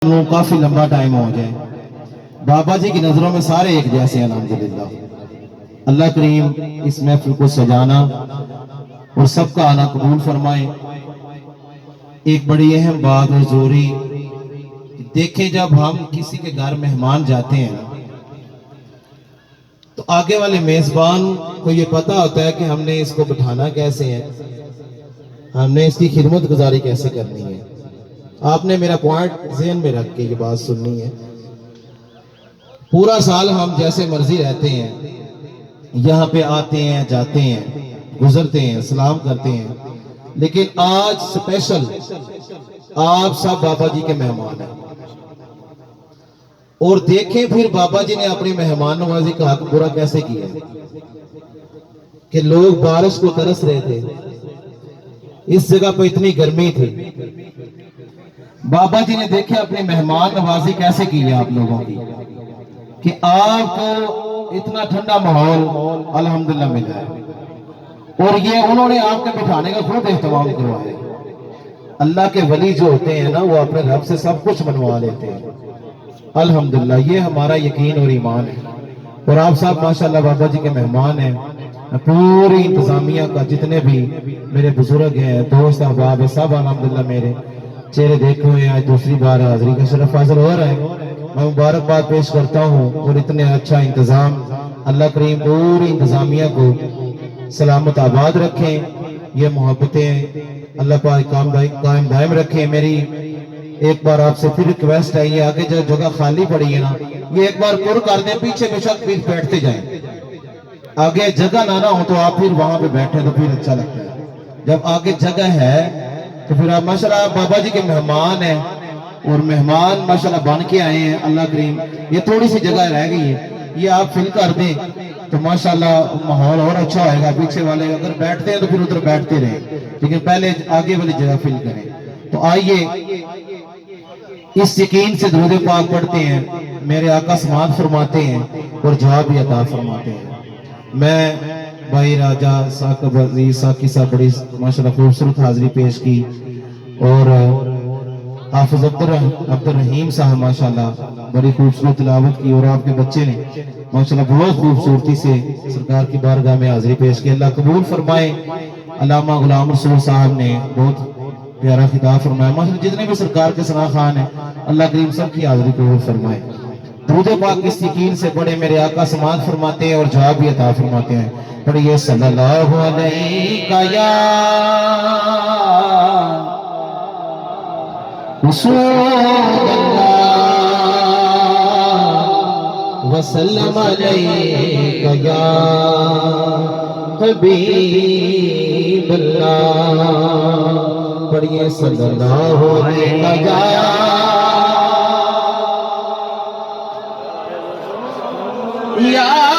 لوگ کافی لمبا ٹائم ہو جائے. بابا جی کی نظروں میں سارے ایک جیسے ہیں الحمدللہ. اللہ کریم اس محفل کو سجانا اور سب کا آنا قبول فرمائے. ایک بڑی اہم بات اور ضروری دیکھیں، جب ہم کسی کے گھر مہمان جاتے ہیں تو آگے والے میزبان کو یہ پتا ہوتا ہے کہ ہم نے اس کو بٹھانا کیسے ہے، ہم نے اس کی خدمت گزاری کیسے کرنی ہے. آپ نے میرا پوائنٹ ذہن میں رکھ کے یہ بات سننی ہے. پورا سال ہم جیسے مرضی رہتے ہیں، یہاں پہ آتے ہیں، جاتے ہیں، گزرتے ہیں، سلام کرتے ہیں، لیکن آج سپیشل آپ سب بابا جی کے مہمان ہیں. اور دیکھیں پھر بابا جی نے اپنی مہمان نوازی کا حق پورا کیسے کیا ہے کہ لوگ بارش کو ترس رہے تھے، اس جگہ پہ اتنی گرمی تھی. بابا جی نے دیکھے اپنی مہمان نوازی کیسے کی ہے آپ لوگوں کی کہ آپ کو اتنا ٹھنڈا ماحول الحمدللہ ملا ہے. اور یہ انہوں نے آپ کے بٹھانے کا خود اہتمام کروایا. اللہ کے ولی جو ہوتے ہیں نا، وہ اپنے رب سے سب کچھ منوا لیتے ہیں الحمدللہ. یہ ہمارا یقین اور ایمان ہے. اور آپ صاحب ماشاءاللہ بابا جی کے مہمان ہیں. پوری انتظامیہ کا جتنے بھی میرے بزرگ ہیں، دوست احباب ہیں، سب الحمدللہ میرے چہرے دیکھے ہوئے ہیں. آج دوسری بار حاضری کا شرف حاصل ہو رہا ہے. میں مبارکباد پیش کرتا ہوں. اور اتنے اچھا انتظام اللہ کریم پوری انتظامیہ کو سلامت آباد رکھیں. یہ محبتیں اللہ پاک قائم دائم رکھیں. میری ایک بار آپ سے پھر ریکویسٹ ہے، یہ آگے جو جگہ خالی پڑی ہے نا، یہ ایک بار پر کر دیں. پیچھے بے شک پھر بیٹھتے جائیں. آگے جگہ نہ ہو تو آپ پھر وہاں پہ بیٹھیں تو پھر اچھا لگتا ہے. جب آگے جگہ ہے تو پھر آپ ماشاءاللہ بابا جی کے مہمان ہیں اور مہمان ماشاءاللہ بن کے آئے ہیں. اللہ کریم یہ تھوڑی سی جگہ رہ گئی ہے، یہ آپ فل کر دیں تو ماشاءاللہ ماحول اور اچھا ہوئے گا. پیچھے والے اگر بیٹھتے ہیں تو پھر ادھر بیٹھتے رہیں، لیکن پہلے آگے والی جگہ فل کریں. تو آئیے اس یقین سے درود پاک پڑھتے ہیں. میرے آقا سماعت فرماتے ہیں اور جواب بھی عطا فرماتے ہیں. میں بھائی راجہ ثاقب عزیز ساقی صاحب بڑی ماشاءاللہ خوبصورت حاضری پیش کی، اور حافظ عبد الرحیم صاحب ماشاءاللہ بڑی خوبصورت تلاوت کی، اور آپ کے بچے نے ماشاءاللہ بہت خوبصورتی سے سرکار کی بارگاہ میں حاضری پیش کی. اللہ قبول فرمائے. علامہ غلام رسول صاحب نے بہت پیارا خطاب فرمایا. ماشاءاللہ جتنے بھی سرکار کے ثنا خان ہیں اللہ کریم سب کی حاضری قبول فرمائے. درود پاک اس یقین سے پڑھے. میرے آقا سماعت فرماتے ہیں اور جواب بھی عطا فرماتے ہیں. پڑھیے صلی اللہ علیہ یا رسول اللہ وسلم علیہ یا حبیب اللہ. پڑھیے صلی اللہ علیہ یا